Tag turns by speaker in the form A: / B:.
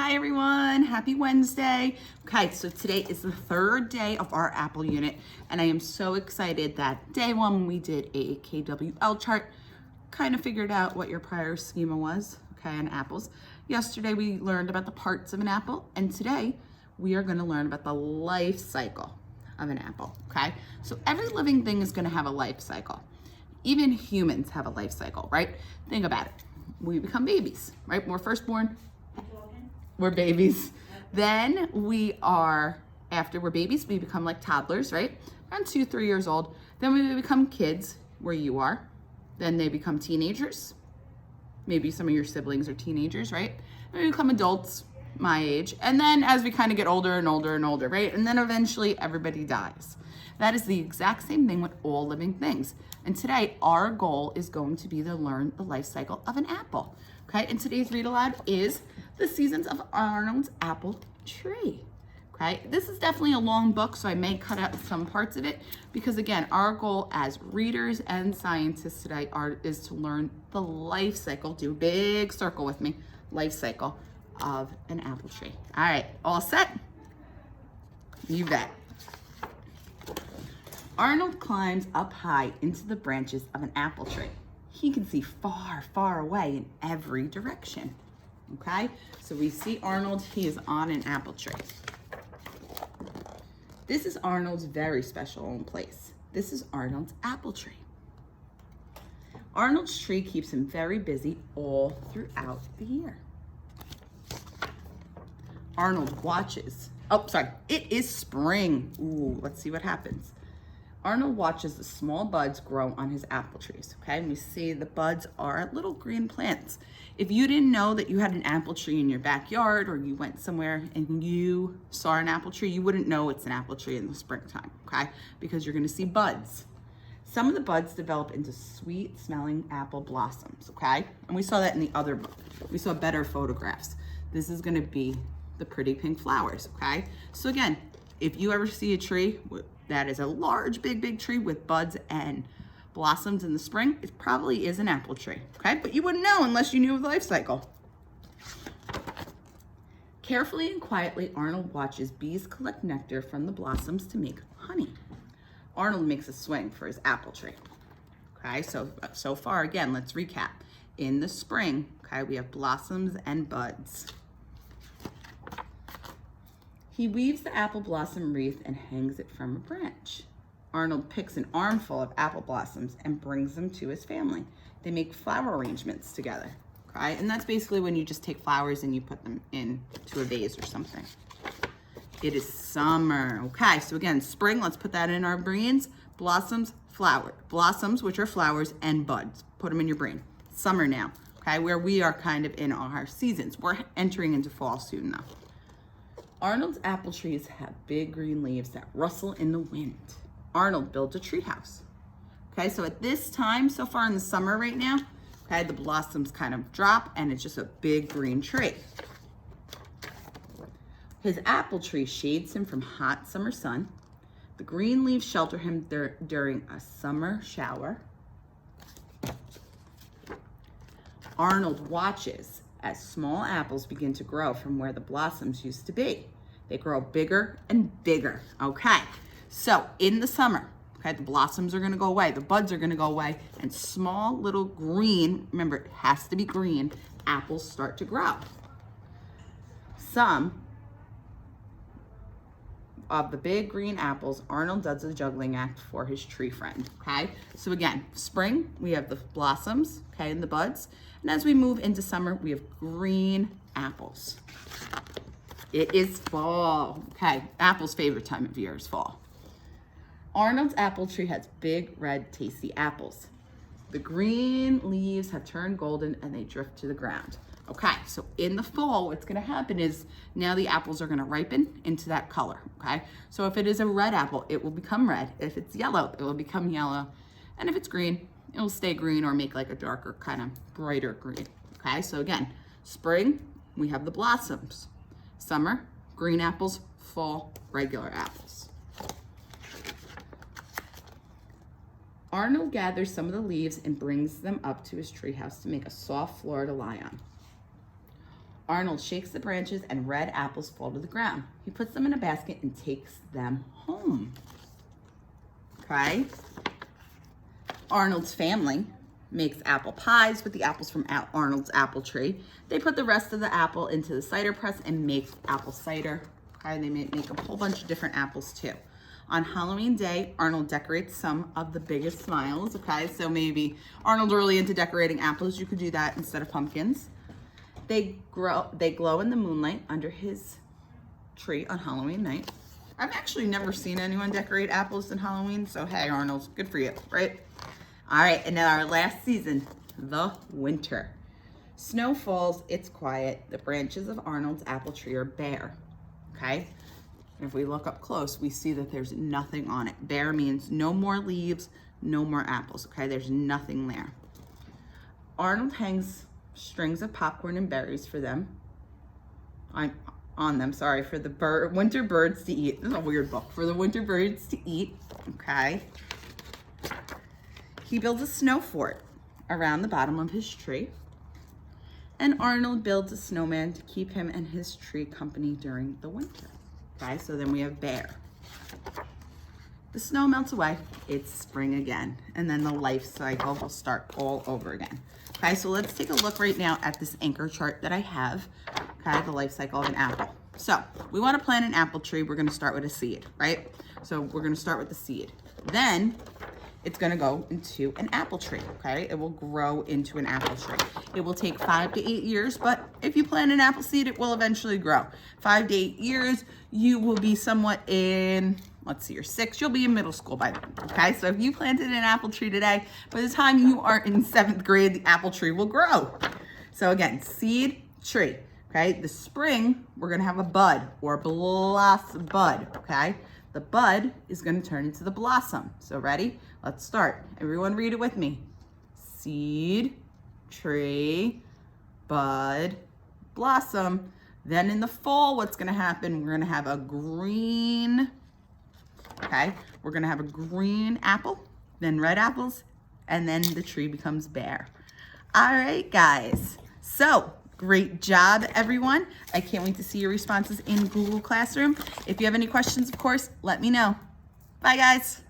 A: Hi everyone, happy Wednesday. Okay, so today is the third day of our apple unit, and I am so excited that day one we did a KWL chart, kind of figured out what your prior schema was, okay, on apples. Yesterday we learned about the parts of an apple, and today we are gonna learn about the life cycle of an apple, okay? So every living thing is gonna have a life cycle. Even humans have a life cycle, right? Think about it. We become babies, right? When we're first born, we're babies. Then after we're babies, we become like toddlers, right? Around 2-3 years old. Then we become kids, where you are. Then they become teenagers. Maybe some of your siblings are teenagers, right? Then we become adults, my age. And then as we kind of get older and older and older, right? And then eventually everybody dies. That is the exact same thing with all living things. And today, our goal is going to be to learn the life cycle of an apple. Okay, and today's read aloud is The Seasons of Arnold's Apple Tree. Okay, this is definitely a long book, so I may cut out some parts of it because, again, our goal as readers and scientists today is to learn the life cycle. Do a big circle with me, life cycle of an apple tree. All right, all set? You bet. Arnold climbs up high into the branches of an apple tree. He can see far, far away in every direction. Okay, so we see Arnold, he is on an apple tree. This is Arnold's very special own place. This is Arnold's apple tree. Arnold's tree keeps him very busy all throughout the year. Arnold watches. Oh, sorry, it is spring. Ooh, let's see what happens. Arnold watches the small buds grow on his apple trees, okay? And we see the buds are little green plants. If you didn't know that you had an apple tree in your backyard or you went somewhere and you saw an apple tree, you wouldn't know it's an apple tree in the springtime, okay? Because you're gonna see buds. Some of the buds develop into sweet smelling apple blossoms, okay? And we saw that in the other book. We saw better photographs. This is gonna be the pretty pink flowers, okay? So again, if you ever see a tree that is a large, big tree with buds and blossoms in the spring, it probably is an apple tree, okay? But you wouldn't know unless you knew the life cycle. Carefully and quietly, Arnold watches bees collect nectar from the blossoms to make honey. Arnold makes a swing for his apple tree. Okay, so far, again, let's recap. In the spring, okay, we have blossoms and buds. He weaves the apple blossom wreath and hangs it from a branch. Arnold picks an armful of apple blossoms and brings them to his family. They make flower arrangements together, okay? And that's basically when you just take flowers and you put them into a vase or something. It is summer, okay? So again, spring, let's put that in our brains. Blossoms, flower. Blossoms, which are flowers, and buds. Put them in your brain. Summer now, okay? Where we are kind of in our seasons. We're entering into fall soon though. Arnold's apple trees have big green leaves that rustle in the wind. Arnold builds a treehouse. Okay, so at this time, so far in the summer right now, okay, the blossoms kind of drop and it's just a big green tree. His apple tree shades him from hot summer sun. The green leaves shelter him during a summer shower. Arnold watches as small apples begin to grow from where the blossoms used to be. They grow bigger and bigger, okay? So in the summer, okay, the blossoms are gonna go away, the buds are gonna go away, and small little green, remember it has to be green, apples start to grow. Some of the big green apples, Arnold does a juggling act for his tree friend, okay? So again, spring, we have the blossoms, okay, and the buds. And as we move into summer, we have green apples. It is fall, okay? Apple's favorite time of year is fall. Arnold's apple tree has big, red, tasty apples. The green leaves have turned golden and they drift to the ground. Okay, so in the fall, what's gonna happen is now the apples are gonna ripen into that color, okay? So if it is a red apple, it will become red. If it's yellow, it will become yellow. And if it's green, it will stay green or make like a darker, kind of brighter green, okay? So again, spring, we have the blossoms. Summer, green apples. Fall, regular apples. Arnold gathers some of the leaves and brings them up to his treehouse to make a soft floor to lie on. Arnold shakes the branches and red apples fall to the ground. He puts them in a basket and takes them home. Okay? Arnold's family makes apple pies with the apples from Arnold's apple tree. They put the rest of the apple into the cider press and make apple cider. Okay? They make a whole bunch of different apples too. On Halloween day, Arnold decorates some of the biggest smiles. Okay, so maybe Arnold's really into decorating apples. You could do that instead of pumpkins. They glow in the moonlight under his tree on Halloween night. I've actually never seen anyone decorate apples in Halloween, so hey, Arnold, good for you, right? All right, and now our last season, the winter. Snow falls, it's quiet. The branches of Arnold's apple tree are bare, okay? And if we look up close, we see that there's nothing on it. Bare means no more leaves, no more apples, okay? There's nothing there. Arnold hangs strings of popcorn and berries for them, for the winter birds to eat. This is a weird book. For the winter birds to eat, okay? He builds a snow fort around the bottom of his tree. And Arnold builds a snowman to keep him and his tree company during the winter. Okay, so then we have bear. The snow melts away, it's spring again, and then the life cycle will start all over again. Okay, so let's take a look right now at this anchor chart that I have, okay, the life cycle of an apple. So we want to plant an apple tree. We're going to start with a seed, right? So we're going to start with the seed. Then it's going to go into an apple tree, okay? It will grow into an apple tree. It will take 5 to 8 years, but if you plant an apple seed, it will eventually grow. 5 to 8 years, you will be somewhat in, let's see, you're 6, you'll be in middle school by then, okay? So if you planted an apple tree today, by the time you are in 7th grade, the apple tree will grow. So again, seed, tree, okay? The spring, we're gonna have a bud or bud, okay? The bud is gonna turn into the blossom. So ready? Let's start. Everyone read it with me. Seed, tree, bud, blossom. Then in the fall, what's gonna happen? We're gonna have a green, okay? We're gonna have a green apple, then red apples, and then the tree becomes bare. All right, guys. So, great job, everyone. I can't wait to see your responses in Google Classroom. If you have any questions, of course, let me know. Bye, guys.